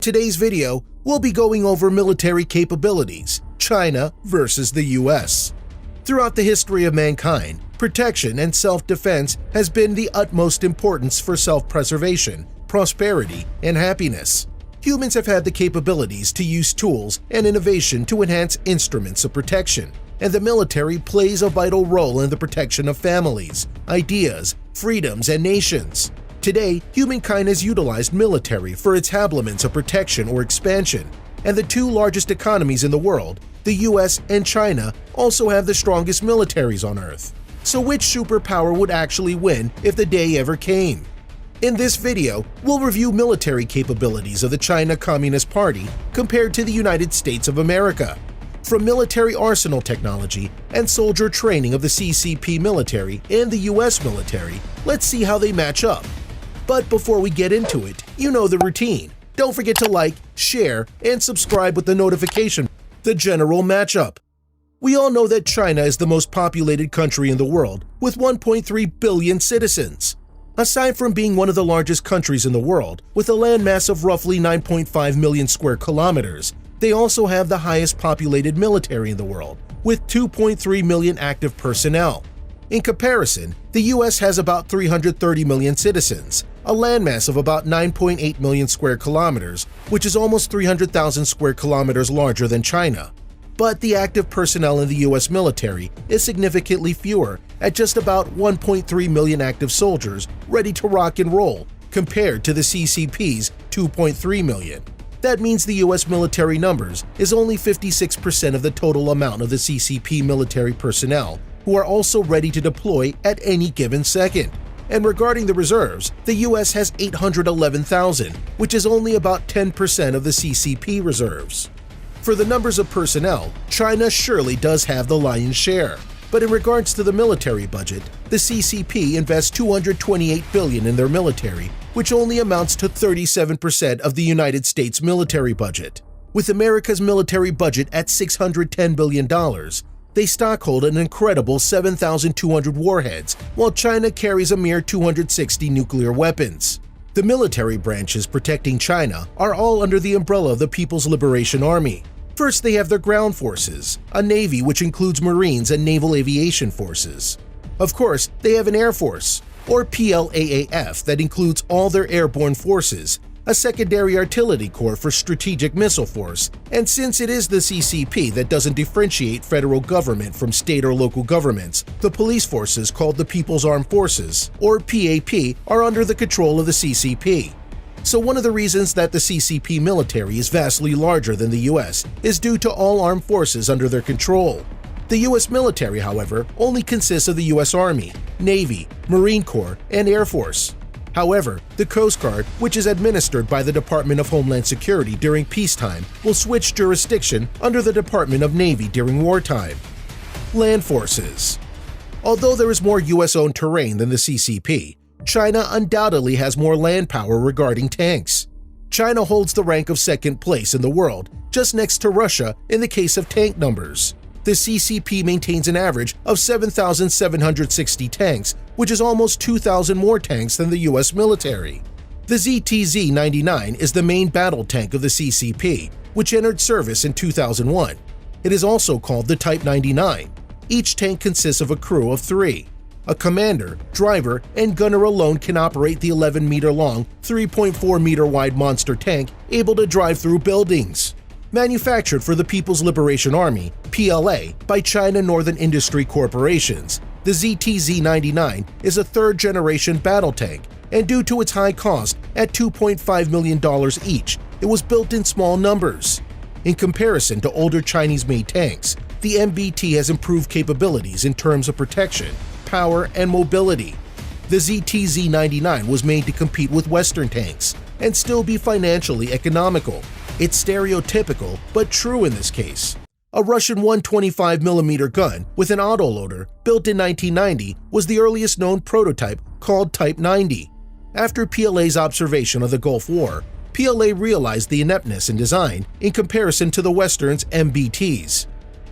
Today's video, we'll be going over military capabilities, China versus the US. Throughout the history of mankind, protection and self-defense has been the utmost importance for self-preservation, prosperity, and happiness. Humans have had the capabilities to use tools and innovation to enhance instruments of protection, and the military plays a vital role in the protection of families, ideas, freedoms, and nations. Today, humankind has utilized military for its habiliments of protection or expansion, and the two largest economies in the world, the US and China, also have the strongest militaries on Earth. So which superpower would actually win if the day ever came? In this video, we'll review military capabilities of the China Communist Party compared to the United States of America. From military arsenal technology and soldier training of the CCP military and the US military, let's see how they match up. But before we get into it, you know the routine. Don't forget to like, share, and subscribe with the notification. The general matchup. We all know that China is the most populated country in the world, with 1.3 billion citizens. Aside from being one of the largest countries in the world, with a landmass of roughly 9.5 million square kilometers, they also have the highest populated military in the world, with 2.3 million active personnel. In comparison, the US has about 330 million citizens, a landmass of about 9.8 million square kilometers, which is almost 300,000 square kilometers larger than China. But the active personnel in the US military is significantly fewer, at just about 1.3 million active soldiers ready to rock and roll, compared to the CCP's 2.3 million. That means the US military numbers is only 56% of the total amount of the CCP military personnel, who are also ready to deploy at any given second. And regarding the reserves, the US has 811,000, which is only about 10% of the CCP reserves. For the numbers of personnel, China surely does have the lion's share. But in regards to the military budget, the CCP invests $228 billion in their military, which only amounts to 37% of the United States military budget. With America's military budget at $610 billion, they stockhold an incredible 7,200 warheads, while China carries a mere 260 nuclear weapons. The military branches protecting China are all under the umbrella of the People's Liberation Army. First, they have their ground forces, a navy which includes Marines and naval aviation forces. Of course, they have an air force, or PLAAF, that includes all their airborne forces, a secondary artillery corps for strategic missile force, and since it is the CCP that doesn't differentiate federal government from state or local governments, the police forces called the People's Armed Forces, or PAP, are under the control of the CCP. So one of the reasons that the CCP military is vastly larger than the US is due to all armed forces under their control. The US military, however, only consists of the US Army, Navy, Marine Corps, and Air Force. However, the Coast Guard, which is administered by the Department of Homeland Security during peacetime, will switch jurisdiction under the Department of Navy during wartime. Land forces. Although there is more US-owned terrain than the CCP, China undoubtedly has more land power regarding tanks. China holds the rank of second place in the world, just next to Russia in the case of tank numbers. The CCP maintains an average of 7,760 tanks, which is almost 2,000 more tanks than the US military. The ZTZ-99 is the main battle tank of the CCP, which entered service in 2001. It is also called the Type 99. Each tank consists of a crew of 3. A commander, driver, and gunner alone can operate the 11-meter-long, 3.4-meter-wide monster tank able to drive through buildings. Manufactured for the People's Liberation Army, PLA, by China Northern Industry Corporations, the ZTZ-99 is a third-generation battle tank, and due to its high cost at $2.5 million each, it was built in small numbers. In comparison to older Chinese-made tanks, the MBT has improved capabilities in terms of protection, power, and mobility. The ZTZ-99 was made to compete with Western tanks and still be financially economical. It's stereotypical, but true in this case. A Russian 125mm gun with an autoloader, built in 1990, was the earliest known prototype, called Type 90. After PLA's observation of the Gulf War, PLA realized the ineptness in design in comparison to the Western's MBTs.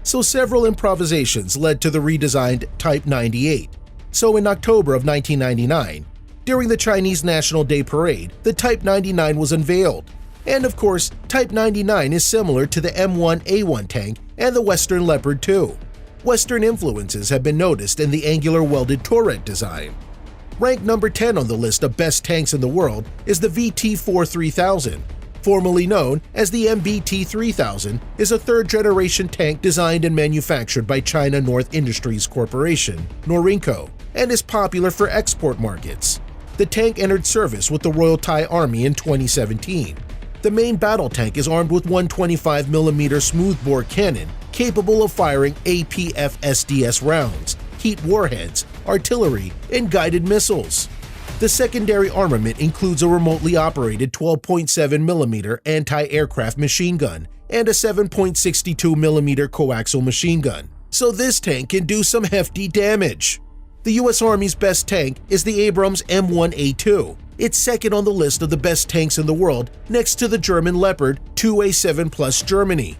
So several improvisations led to the redesigned Type 98. So in October of 1999, during the Chinese National Day Parade, the Type 99 was unveiled. And of course, Type 99 is similar to the M1A1 tank and the Western Leopard 2. Western influences have been noticed in the angular welded turret design. Ranked number 10 on the list of best tanks in the world is the VT4 3000. Formerly known as the MBT 3000, is a third-generation tank designed and manufactured by China North Industries Corporation, Norinco, and is popular for export markets. The tank entered service with the Royal Thai Army in 2017. The main battle tank is armed with 125mm smoothbore cannon capable of firing APF-SDS rounds, heat warheads, artillery, and guided missiles. The secondary armament includes a remotely operated 12.7mm anti-aircraft machine gun and a 7.62mm coaxial machine gun, so this tank can do some hefty damage. The US Army's best tank is the Abrams M1A2. It's second on the list of the best tanks in the world, next to the German Leopard 2A7 Plus Germany.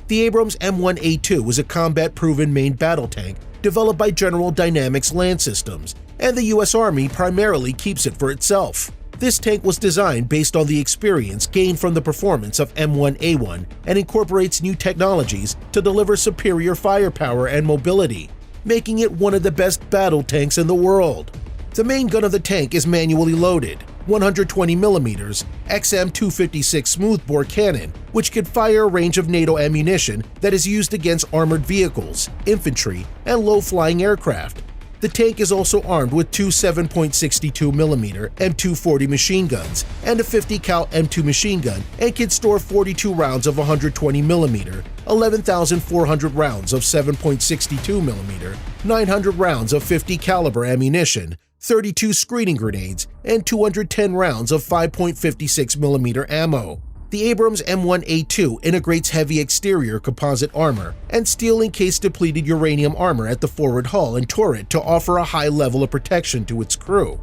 The Abrams M1A2 is a combat-proven main battle tank developed by General Dynamics Land Systems, and the US Army primarily keeps it for itself. This tank was designed based on the experience gained from the performance of M1A1 and incorporates new technologies to deliver superior firepower and mobility, making it one of the best battle tanks in the world. The main gun of the tank is manually loaded, 120mm XM256 smoothbore cannon, which can fire a range of NATO ammunition that is used against armored vehicles, infantry, and low-flying aircraft. The tank is also armed with two 7.62mm M240 machine guns and a 50 cal M2 machine gun, and can store 42 rounds of 120mm, 11,400 rounds of 7.62mm, 900 rounds of 50 caliber ammunition, 32 screening grenades, and 210 rounds of 5.56mm ammo. The Abrams M1A2 integrates heavy exterior composite armor and steel-encased depleted uranium armor at the forward hull and turret to offer a high level of protection to its crew.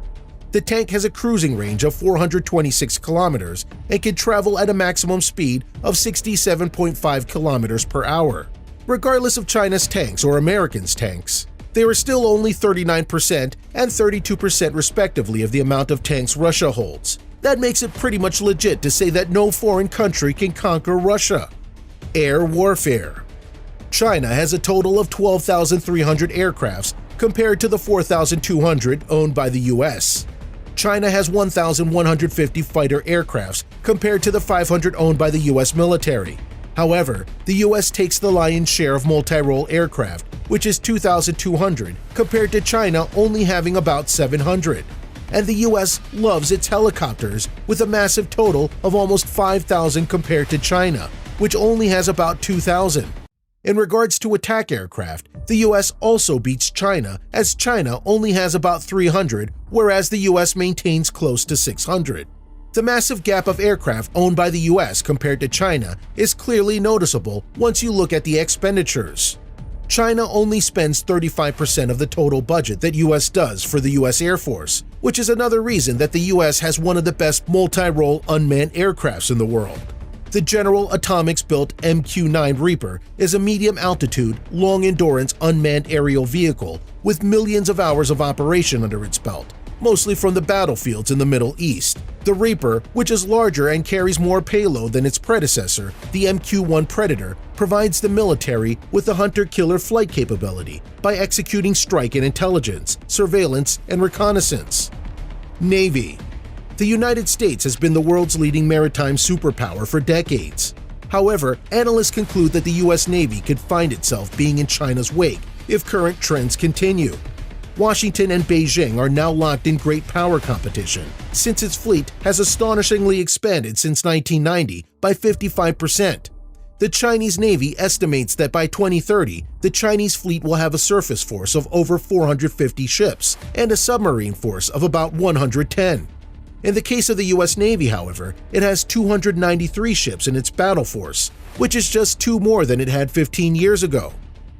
The tank has a cruising range of 426 kilometers and can travel at a maximum speed of 67.5 kilometers per hour. Regardless of China's tanks or Americans' tanks, they are still only 39% and 32% respectively of the amount of tanks Russia holds. That makes it pretty much legit to say that no foreign country can conquer Russia. Air warfare. China has a total of 12,300 aircrafts compared to the 4,200 owned by the US. China has 1,150 fighter aircrafts compared to the 500 owned by the US military. However, the US takes the lion's share of multi-role aircraft, which is 2,200, compared to China only having about 700. And the US loves its helicopters, with a massive total of almost 5,000 compared to China, which only has about 2,000. In regards to attack aircraft, the US also beats China, as China only has about 300, whereas the US maintains close to 600. The massive gap of aircraft owned by the US compared to China is clearly noticeable once you look at the expenditures. China only spends 35% of the total budget that US does for the US Air Force, which is another reason that the US has one of the best multi-role unmanned aircrafts in the world. The General Atomics-built MQ-9 Reaper is a medium-altitude, long-endurance unmanned aerial vehicle with millions of hours of operation under its belt, mostly from the battlefields in the Middle East. The Reaper, which is larger and carries more payload than its predecessor, the MQ-1 Predator, provides the military with a hunter-killer flight capability by executing strike and intelligence, surveillance, and reconnaissance. Navy. The United States has been the world's leading maritime superpower for decades. However, analysts conclude that the US Navy could find itself being in China's wake if current trends continue. Washington and Beijing are now locked in great power competition, since its fleet has astonishingly expanded since 1990 by 55%. The Chinese Navy estimates that by 2030, the Chinese fleet will have a surface force of over 450 ships and a submarine force of about 110. In the case of the US Navy, however, it has 293 ships in its battle force, which is just 2 more than it had 15 years ago.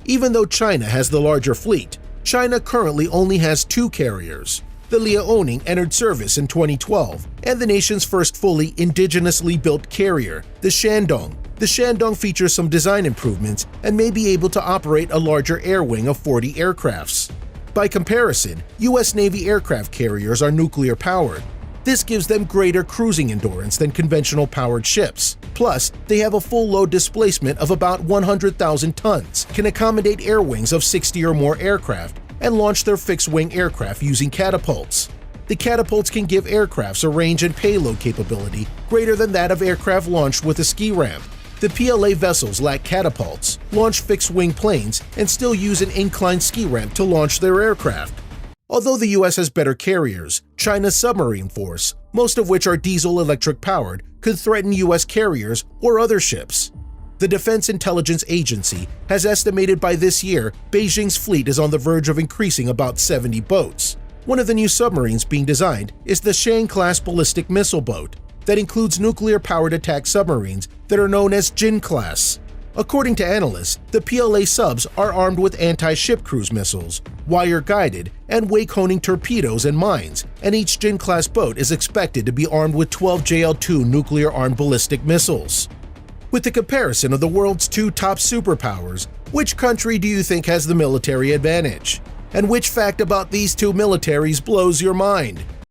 Even though China has the larger fleet, China currently only has 2 carriers. The Liaoning entered service in 2012, and the nation's first fully indigenously built carrier, the Shandong. The Shandong features some design improvements and may be able to operate a larger air wing of 40 aircrafts. By comparison, US Navy aircraft carriers are nuclear-powered. This gives them greater cruising endurance than conventional powered ships. Plus, they have a full load displacement of about 100,000 tons, can accommodate air wings of 60 or more aircraft, and launch their fixed-wing aircraft using catapults. The catapults can give aircrafts a range and payload capability greater than that of aircraft launched with a ski ramp. The PLA vessels lack catapults, launch fixed-wing planes, and still use an inclined ski ramp to launch their aircraft. Although the US has better carriers, China's submarine force, most of which are diesel-electric powered, could threaten US carriers or other ships. The Defense Intelligence Agency has estimated by this year Beijing's fleet is on the verge of increasing about 70 boats. One of the new submarines being designed is the Shang-class ballistic missile boat that includes nuclear-powered attack submarines that are known as Jin-class. According to analysts, the PLA subs are armed with anti-ship cruise missiles, wire-guided, and wake-honing torpedoes and mines, and each Jin-class boat is expected to be armed with 12 JL-2 nuclear-armed ballistic missiles. With the comparison of the world's two top superpowers, which country do you think has the military advantage? And which fact about these two militaries blows your mind?